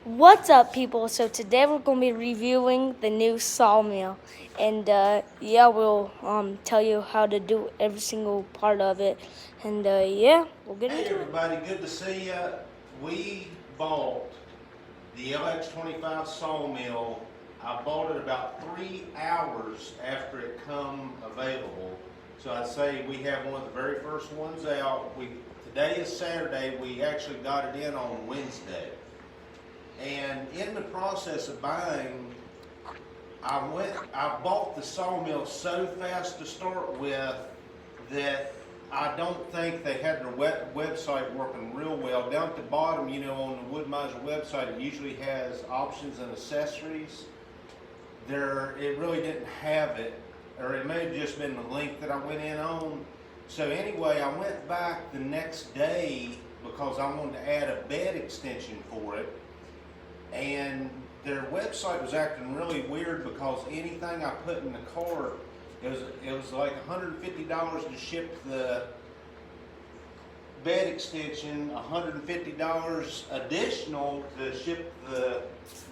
What's up, people? So today we're going to be reviewing the new sawmill, and yeah, we'll tell you how to do every single part of it, and yeah, we'll get Hey into it. everybody, good to see you. We bought the LX25 sawmill. I bought it about 3 hours after it come available. So I'd say we have one of the very first ones out. Today is Saturday. We actually got it in on Wednesday. And in the process of buying, I bought the sawmill so fast to start with that I don't think they had their website working real well. Down at the bottom, on the Mizer website, it usually has options and accessories. It really didn't have it, or it may have just been the link that I went in on. So anyway, I went back the next day because I wanted to add a bed extension for it. And their website was acting really weird because anything I put in the cart, it was like $150 to ship the bed extension, $150 additional to ship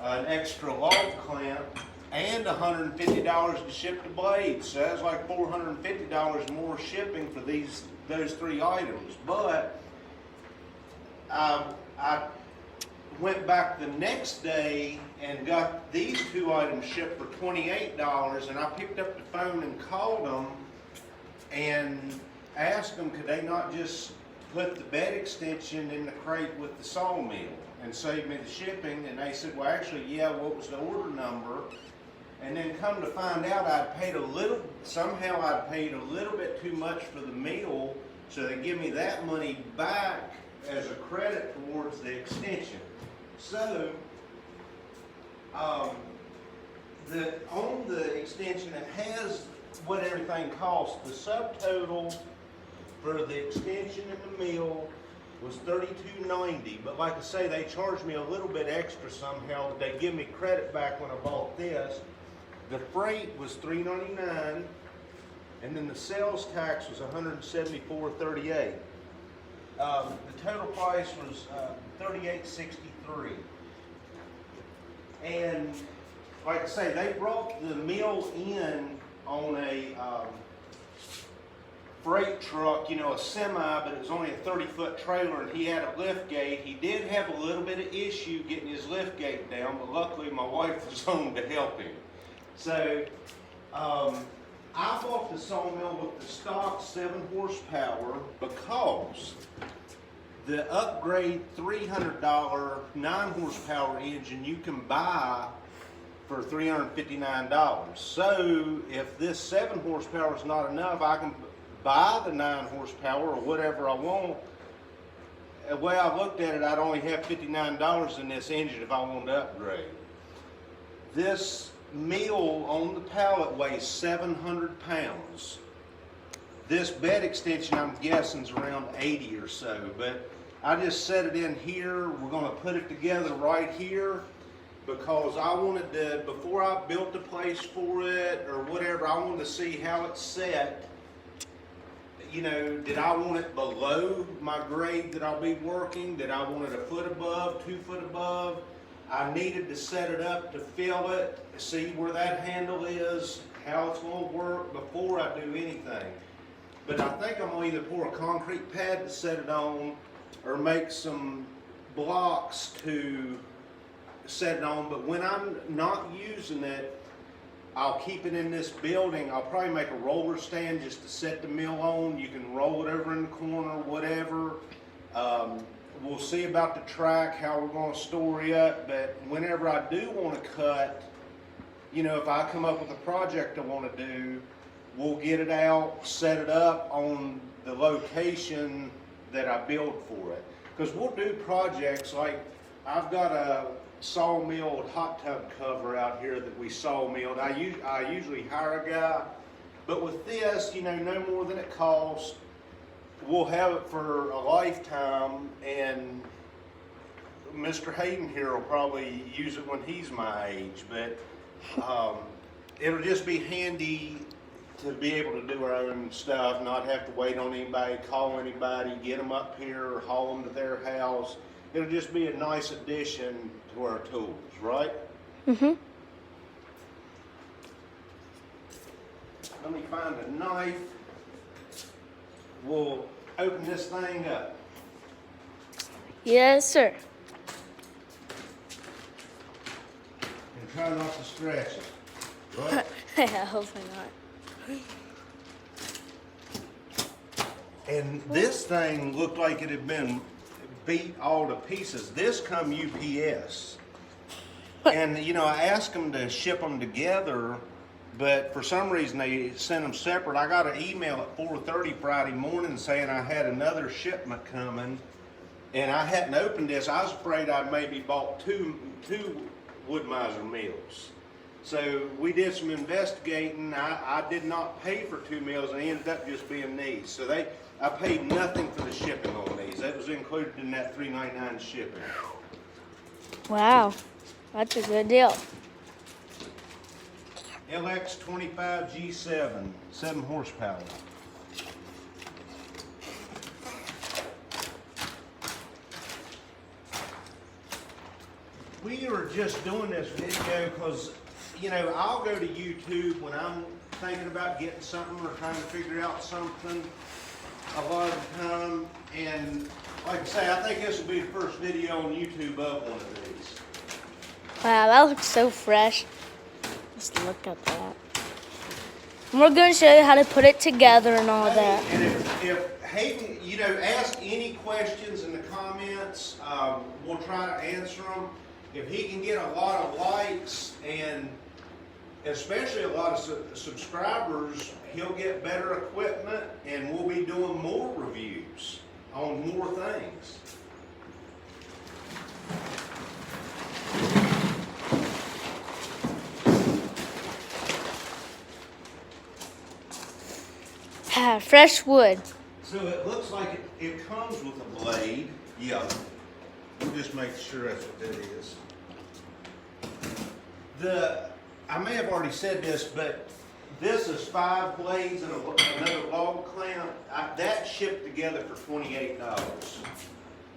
an extra log clamp, and $150 to ship the blades. So that's like $450 more shipping for those three items. But I went back the next day and got these two items shipped for $28, and I picked up the phone and called them and asked them could they not just put the bed extension in the crate with the sawmill and save me the shipping. And they said, well, actually, yeah, what was the order number? And then come to find out somehow I'd paid a little bit too much for the meal, so they give me that money back as a credit towards the extension. So, on the extension, it has what everything costs. The subtotal for the extension and the mill was $32.90, but like I say, they charged me a little bit extra somehow. They give me credit back when I bought this. The freight was $3.99, and then the sales tax was $174.38. The total price was $38.63. And like I say, they brought the mill in on a freight truck, a semi, but it was only a 30-foot trailer, and he had a lift gate. He did have a little bit of issue getting his lift gate down, but luckily my wife was home to help him. So I bought the sawmill with the stock 7 horsepower because the upgrade $300 9 horsepower engine you can buy for $359. So if this 7 horsepower is not enough, I can buy the 9 horsepower or whatever I want. The way I looked at it, I'd only have $59 in this engine if I wanted to upgrade. This mill on the pallet weighs 700 pounds. This bed extension, I'm guessing, is around 80 or so, but I just set it in here. We're going to put it together right here because I wanted to, before I built the place for it or whatever, I wanted to see how it's set. Did I want it below my grade that I'll be working? Did I want it a foot above, 2 foot above? I needed to set it up to fill it, see where that handle is, how it's going to work before I do anything. But I think I'm going to either pour a concrete pad to set it on or make some blocks to set it on. But when I'm not using it, I'll keep it in this building. I'll probably make a roller stand just to set the mill on. You can roll it over in the corner, whatever. We'll see about the track, how we're going to store it. But whenever I do want to cut, if I come up with a project I want to do, we'll get it out, set it up on the location that I build for it. Because we'll do projects like, I've got a sawmilled hot tub cover out here that we sawmilled. I usually hire a guy, but with this, no more than it costs. We'll have it for a lifetime, and Mr. Hayden here will probably use it when he's my age, but it'll just be handy to be able to do our own stuff, not have to wait on anybody, call anybody, get them up here, or haul them to their house. it'll just be a nice addition to our tools, right? Mm-hmm. Let me find a knife. We'll open this thing up. Yes, sir. And try not to scratch it, right? Yeah, hopefully not. And this thing looked like it had been beat all to pieces. This come UPS. And, you know, I asked them to ship them together, but for some reason they sent them separate. I got an email at 4:30 Friday morning saying I had another shipment coming, and I hadn't opened this. I was afraid I maybe bought two wood miser mills. So we did some investigating. I did not pay for 2 meals, and it ended up just being these. So I paid nothing for the shipping on these. That was included in that $3.99 shipping. Wow, that's a good deal. LX25 G7, 7 horsepower. We are just doing this video because, you know, I'll go to YouTube when I'm thinking about getting something or trying to figure out something a lot of the time. And like I say, I think this will be the first video on YouTube of one of these. Wow, that looks so fresh. Just look at that. And we're going to show you how to put it together and all that. And if Hayden, you know, ask any questions in the comments, we'll try to answer them. If he can get a lot of likes and especially a lot of subscribers, he'll get better equipment and we'll be doing more reviews on more things. Fresh wood. So it looks like it comes with a blade. Yeah. Just make sure that's what that is. I may have already said this, but this is 5 blades and another log clamp. That shipped together for $28.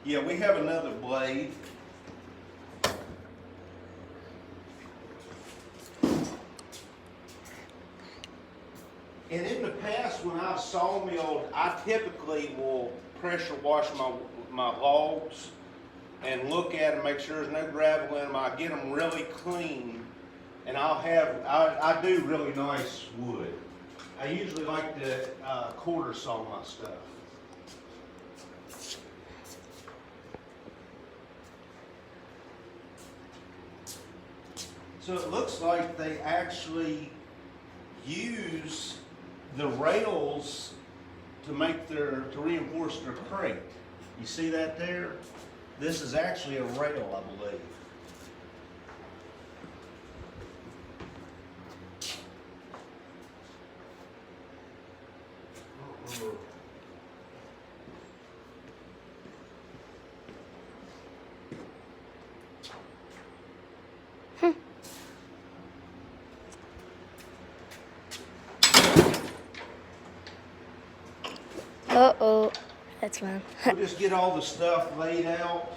Yeah, we have another blade. And in the past, when I've sawmilled, I typically will pressure wash my logs and look at them, make sure there's no gravel in them. I get them really clean, and I do really nice wood. I usually like to quarter saw my stuff. So it looks like they actually use the rails to reinforce their crate. You see that there? This is actually a rail, I believe. Uh-oh, that's fine. We'll just get all the stuff laid out.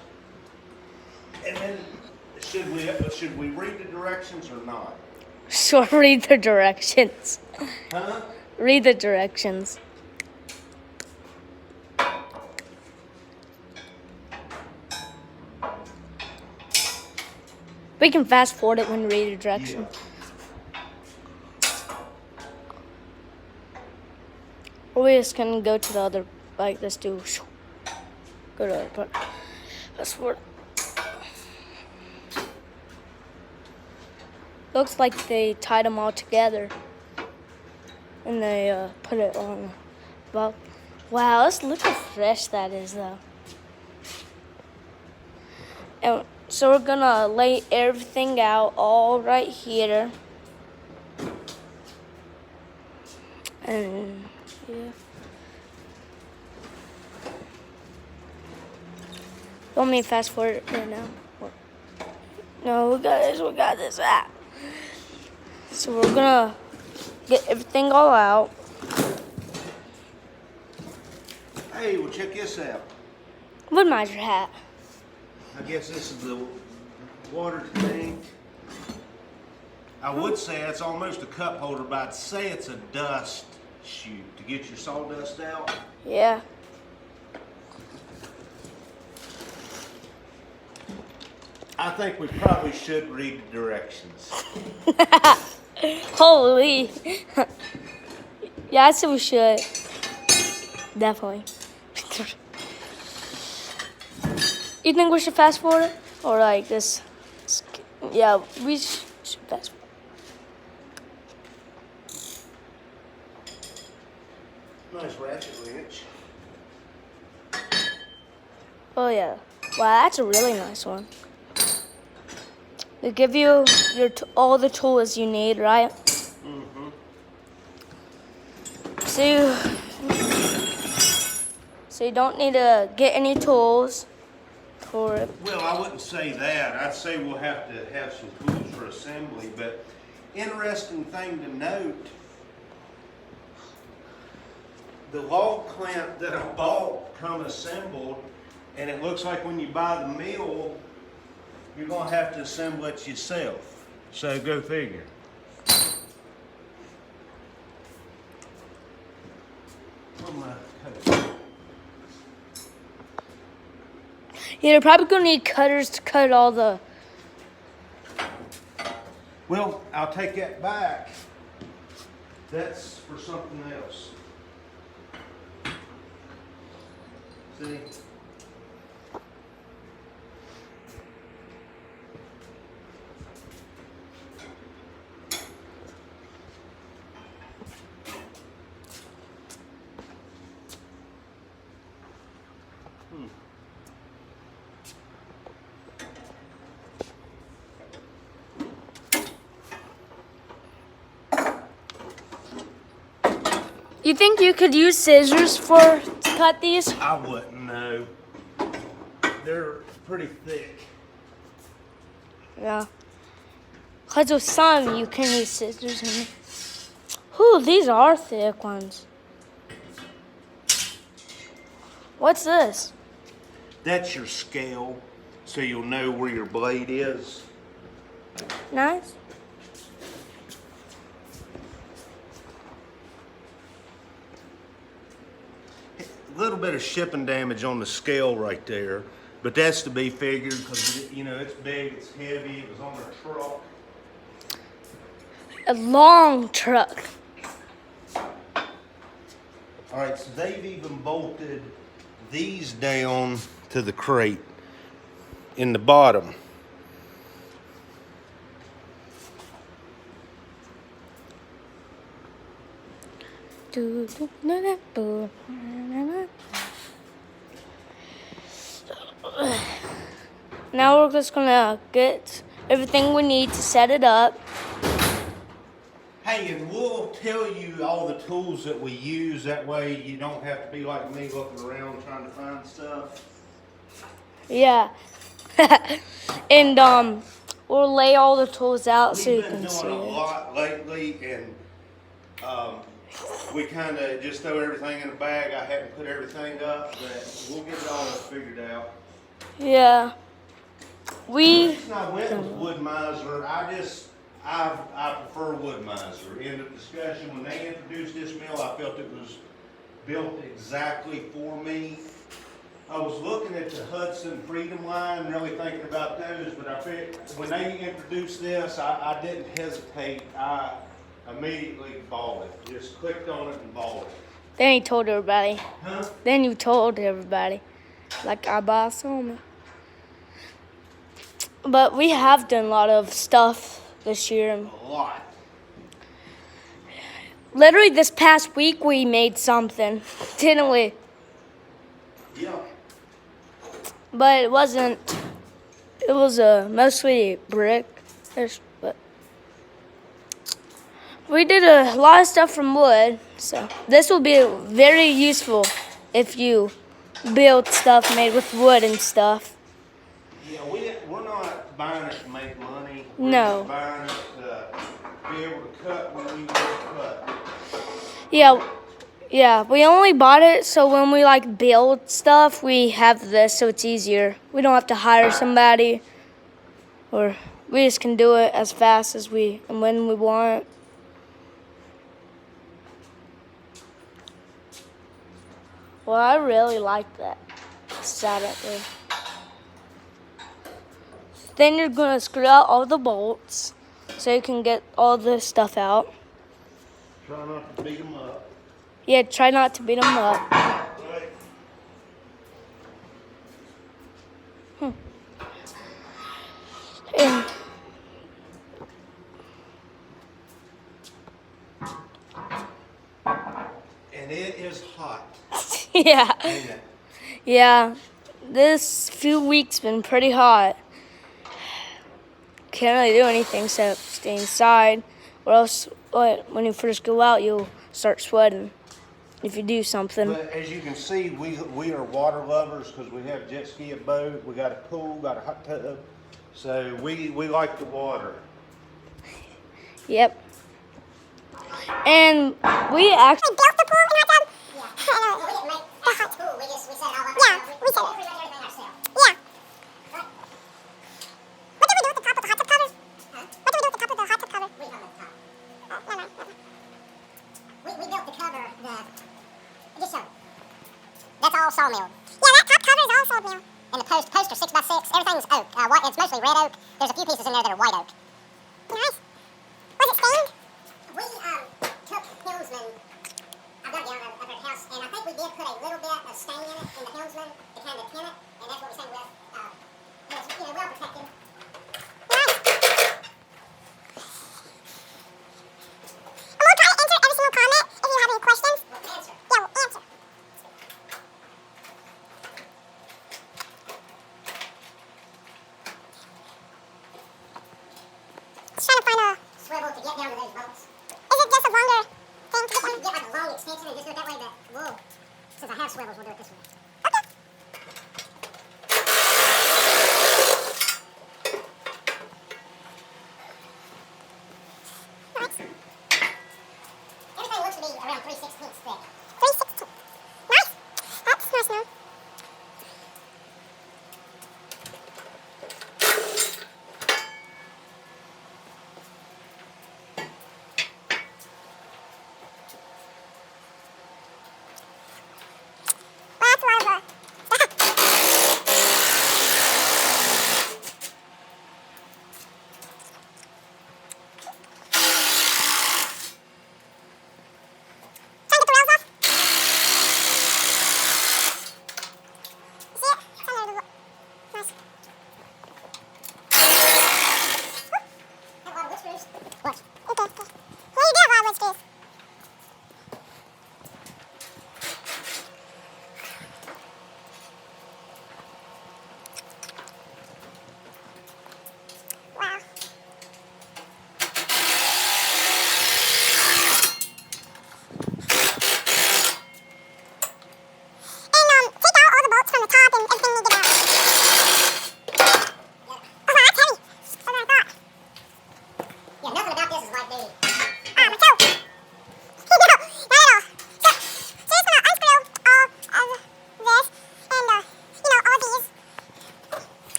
And then, should we read the directions or not? Sure, read the directions. Huh? Read the directions. We can fast forward it when we read the directions. Yeah. Or we're just gonna go to the other, like, let's do, go to the other part. Fast forward. Looks like they tied them all together. And they put it on. But wow, let's look how fresh that is, though. And so we're gonna lay everything out all right here. And yeah. Want me to fast forward right now? No, we got this. So we're gonna get everything all out. Hey, well check this out. Wood miser hat. I guess this is the water tank. I would say it's almost a cup holder, but I'd say it's a dust chute to get your sawdust out. Yeah. I think we probably should read the directions. Holy. Yeah, I said we should. Definitely. You think we should fast forward it? Or like this? Yeah, we should fast forward. Nice ratchet wrench. Oh yeah. Wow, that's a really nice one. They give you all the tools you need, right? Mm-hmm. So you don't need to get any tools for it. Well, I wouldn't say that. I'd say we'll have to have some tools for assembly, but interesting thing to note, the log clamp that I bought come assembled, and it looks like when you buy the mill, you're gonna have to assemble it yourself. So go figure. Yeah, they're probably gonna need cutters to cut all the. Well, I'll take that back. That's for something else. See? You think you could use scissors to cut these? I wouldn't know. They're pretty thick. Yeah. Because with some, you can use scissors. Ooh, these are thick ones. What's this? That's your scale, so you'll know where your blade is. Nice. A little bit of shipping damage on the scale right there, but that's to be figured because, you know, it's big, it's heavy, it was on a truck. A long truck. All right, so they've even bolted these down to the crate in the bottom. Now we're just gonna get everything we need to set it up. Hey, and we'll tell you all the tools that we use. That way you don't have to be like me looking around trying to find stuff. Yeah. And we'll lay all the tools out so you can see We've been doing a it. lot lately, and we kind of just throw everything in a bag. I haven't put everything up, but we'll get it all figured out. Yeah. The reason I went with wood miser, I prefer wood miser. End of discussion. When they introduced this mill, I felt it was built exactly for me. I was looking at the Hudson Freedom line, really thinking about those, but I figured when they introduced this, I didn't hesitate. I immediately bought it. Just clicked on it and bought it. Then you told everybody. Huh? Then you told everybody. Like I bought some. But we have done a lot of stuff this year. A lot. Literally this past week we made something, didn't we? Yeah. But it wasn't. It was mostly brick. But we did a lot of stuff from wood. So this will be very useful if you build stuff made with wood and stuff. Yeah, we're not buying it to make money. No. We're just buying it to be able to cut when we want to cut. Yeah, Yeah, we only bought it so when we like build stuff, we have this so it's easier. We don't have to hire somebody, or we just can do it as fast as we and when we want. Well, I really like that setup. Then you're gonna screw out all the bolts so you can get all the stuff out. Try not to beat them up. Yeah, try not to beat them up. Right. And And it is hot. yeah, Ain't it? yeah. This few weeks been pretty hot. Can't really do anything except stay inside, or else when you first go out, you'll start sweating if you do something. But as you can see, we are water lovers because we have a jet ski, a boat, we got a pool, got a hot tub. So we like the water. Yep. And we actually built the pool and hot tub. Yeah. We didn't make the hot pool. We set it all up. Yeah, we set it. Pretty much everything ourselves. Yeah. What did we do with the top of the hot tub cover? Huh? What did we do with the top of the hot tub cover? We hung the top. No. We built the cover. Just so. That's all sawmill. Yeah, that top cover is all sawmill. And the posts are 6x6. Everything's oak. It's mostly red oak. There's a few pieces in there that are white oak. Nice. Was it stained? We took Helmsman. I've got it down over at the house, and I think we did put a little bit of stain in it in the Helmsman to kind of tint it, and that's what we stained with. It's well protected. Nice. And we'll try to answer every single comment. If you have any questions, we'll answer. Yeah, we'll answer. Just trying to find a swivel to get down to those bolts. Is it just a longer thing to get down? Get like a long extension and just do it that way. Since I have swivels, we'll do it this way. Okay.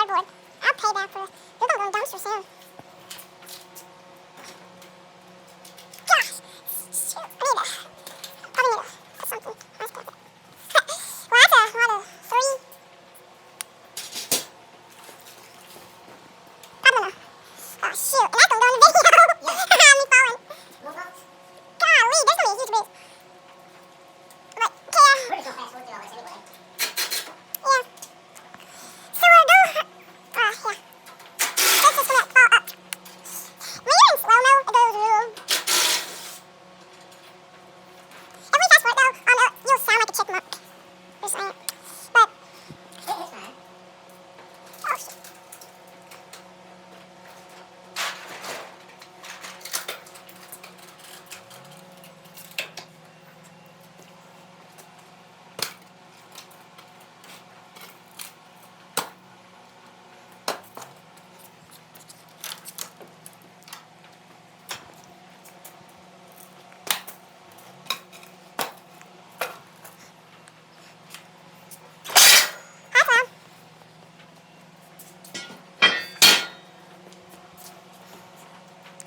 cardboard. I'll pay that for. They're gonna go to the dumpster soon. Gosh, shoot, probably need to put something. Nice plastic. Well, that's a lot of 3. Probably not. Oh shoot, and that's gonna go in the video. Yeah. Me falling. Golly, there's gonna be a huge boost. But yeah. We're just gonna fast forward through all this anyway. Yeah. So we'll do. Yeah. This is gonna fall up. When you're in slow mo, it goes real. If we fast forward though, you'll sound like a chipmunk. Just saying. But it's fine. Oh shit. Awesome.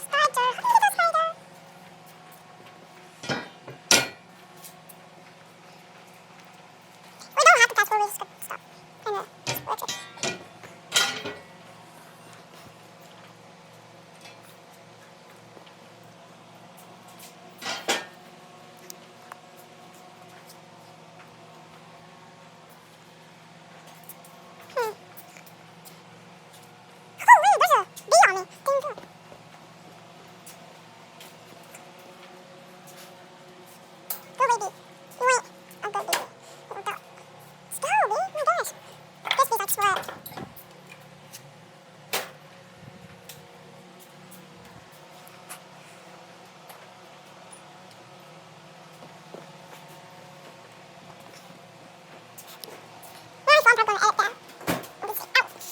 Spider. Look at the spider. We don't have to fast forward, we just could stop. And just work it. Oh, wait, there's a bee on me. Dang it. Go away, bee. You went. Oh, go, bee. Little dog. Go, bee. Oh my gosh. This bee's like sweat. Nice, I'm probably gonna edit that. Let me see. Ouch.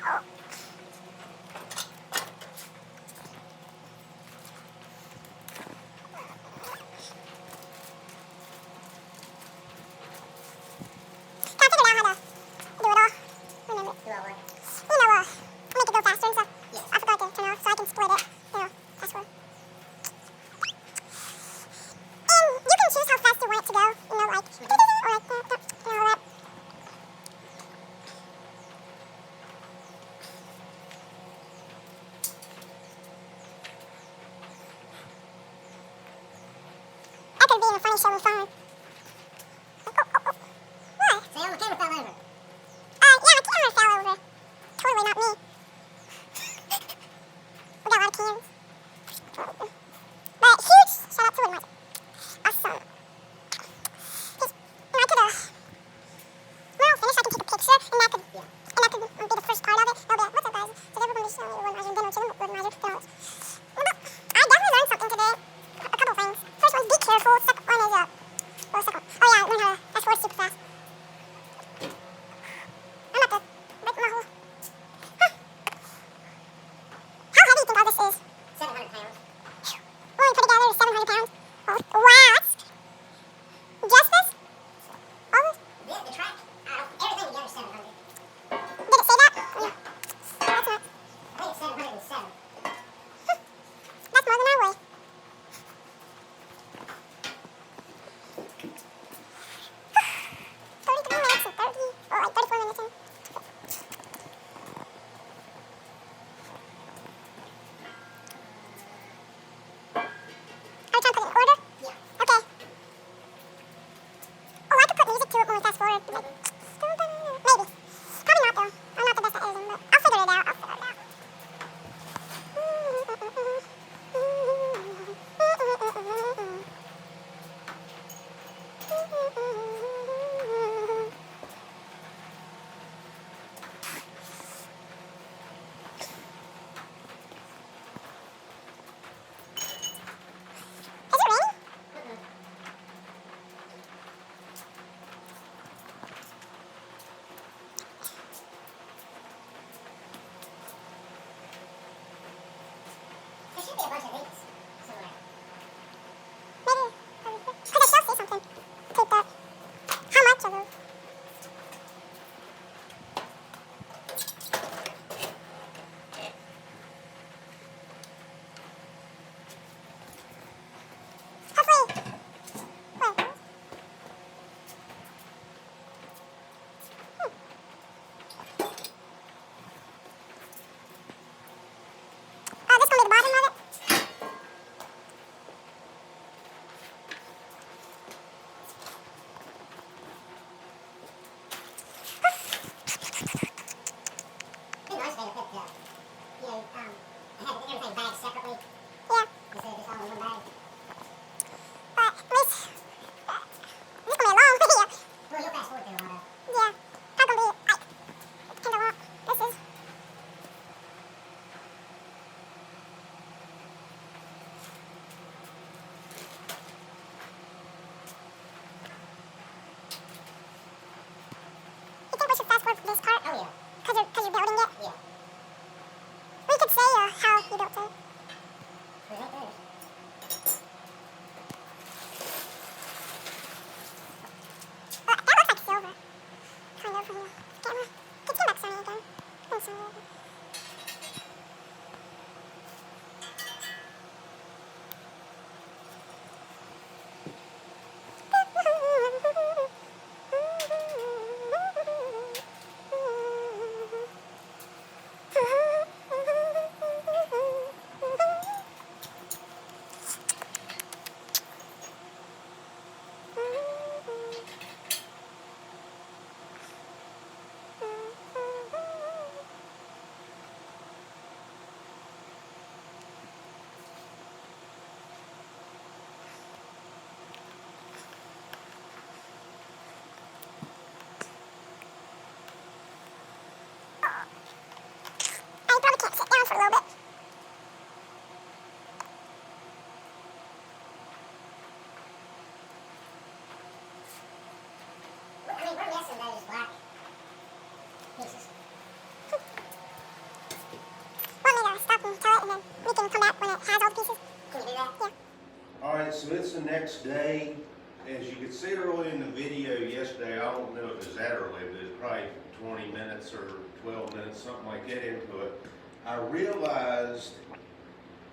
Oh. Can't figure out how to do it all. Remember. Do all what? Make it go faster and stuff. Yeah. I forgot to turn off so I can split it. Fast forward. And you can choose how fast you want it to go. Like, or like, all that. That could be in a funny show with phone. What? Sam, the camera fell over. Yeah, my camera fell over. Totally not me. We got a lot of cans. But huge shout out to Mizer. Awesome. Just, I could, when I'll finish, I can take a picture, and that could be the first part of it. I'll be like, what's up, guys? Today we're going to be showing you Mizer, and then we're chilling with Mizer. I definitely learned something today. A couple things. First one's be careful. Second one is, well, second one. Oh yeah, learn how to fast forward super fast. I'm about to break my whole. Huh. How heavy do you think all this is? 700 pounds. When we put together is 700 pounds. Oh, wow, that's just this? All this? The track, everything together is 700. Did it say that? Yeah. That's not. I think it's 707. a bunch of these somewhere. Maybe. Because I shall see something taped up. How much of those? Hopefully. Wait. This gonna be the bottom of it. It'd be nice if they picked up, have everything bagged separately Yeah. instead of just all in one bag. But at least this gonna be a long video. Well, you'll fast forward through a lot of. Yeah. How gonna be like kind of long. This is. You think we should fast forward this part? Oh yeah. Cause you're building it. Yeah. We could say how you built it. Right there. That looks like silver. Kind of from the camera. Get your back sunny again. And sunny again. I probably can't sit down for a little bit. I mean, we're missing those black pieces. Want me to stop and tell it, and then we can come back when it has all the pieces? Can you do that? Yeah. All right, so it's the next day. As you could see early in the video yesterday, I don't know if it's that early, but it's probably 20 minutes or 12 minutes, something like that into it. I realized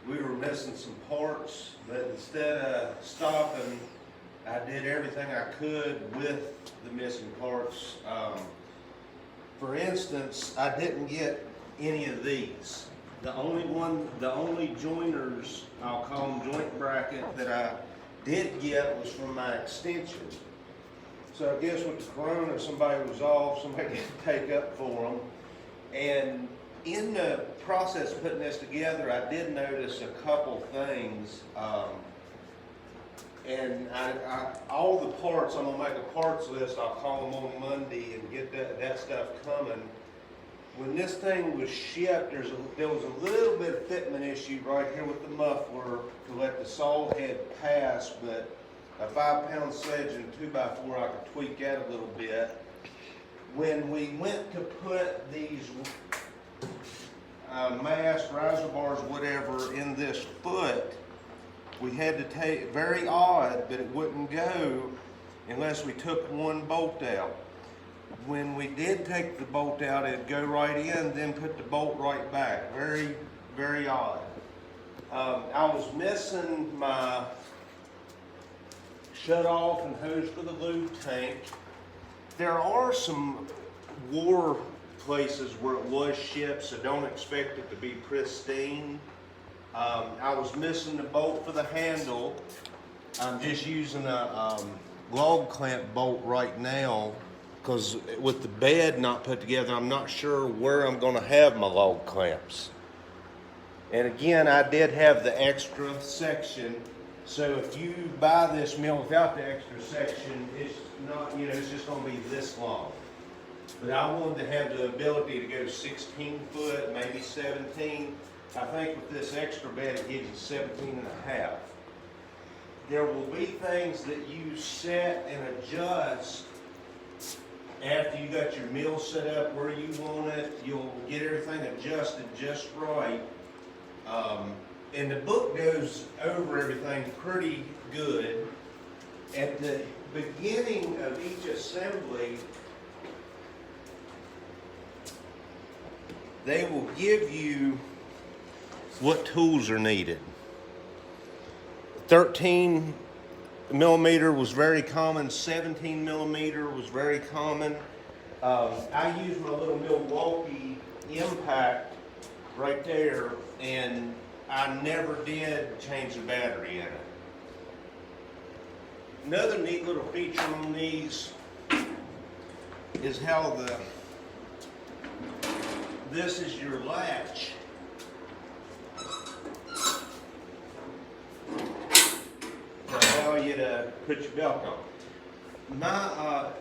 we were missing some parts, but instead of stopping, I did everything I could with the missing parts. For instance, I didn't get any of these. The only joiners, I'll call them joint bracket, that I did get was from my extension. So I guess with the corona, somebody was off, somebody didn't take up for them. And in the process of putting this together, I did notice a couple things. And all the parts, I'm gonna make a parts list, I'll call them on Monday and get that stuff coming. When this thing was shipped, there was a little bit of fitment issue right here with the muffler to let the saw head pass, but a 5-pound sledge and 2x4, I could tweak that a little bit. When we went to put these mast, riser bars, whatever, in this foot, we had to take, very odd, but it wouldn't go unless we took one bolt out. When we did take the bolt out, it'd go right in, then put the bolt right back. Very, very odd. I was missing my shut off and hose for the lube tank. There are some war places where it was shipped, so don't expect it to be pristine. I was missing the bolt for the handle. I'm just using a log clamp bolt right now because with the bed not put together, I'm not sure where I'm going to have my log clamps. And again, I did have the extra section. So if you buy this mill without the extra section, it's not, it's just going to be this long. But I wanted to have the ability to go 16 foot, maybe 17. I think with this extra bed, it gives you 17 and a half. There will be things that you set and adjust after you got your mill set up where you want it. You'll get everything adjusted just right. And the book goes over everything pretty good. At the beginning of each assembly, they will give you what tools are needed. 13 millimeter was very common, 17 millimeter was very common. I use my little Milwaukee impact right there, and I never did change the battery in it. Another neat little feature on these is how this is your latch. To allow you to put your belt on.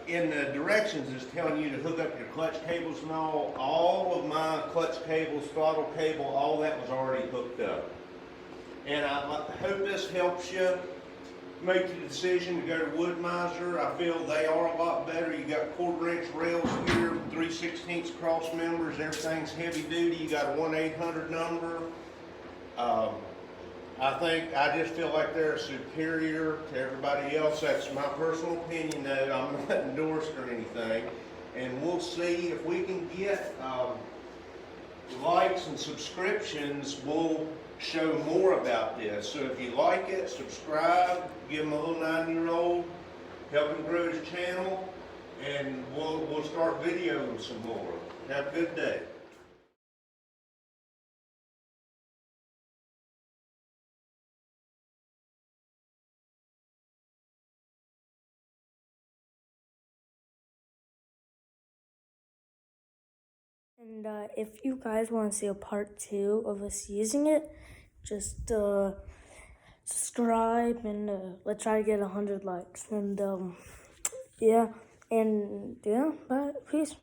In the directions is telling you to hook up your clutch cables and all. All of my clutch cables, throttle cable, all that was already hooked up. And I hope this helps you make the decision to go to wood Mizer. I feel they are a lot better. You got 1/4 inch rails here, 3/16 cross members, everything's heavy duty. You got a 1-800 number. I just feel like they're superior to everybody else. That's my personal opinion, though. I'm not endorsed or anything. And we'll see if we can get likes and subscriptions. We'll show more about this. So if you like it, subscribe, give him a little 9-year-old, help him grow his channel, and we'll start videoing some more. Have a good day. And if you guys want to see a part 2 of us using it, just subscribe, and let's try to get 100 likes. And yeah, bye, peace.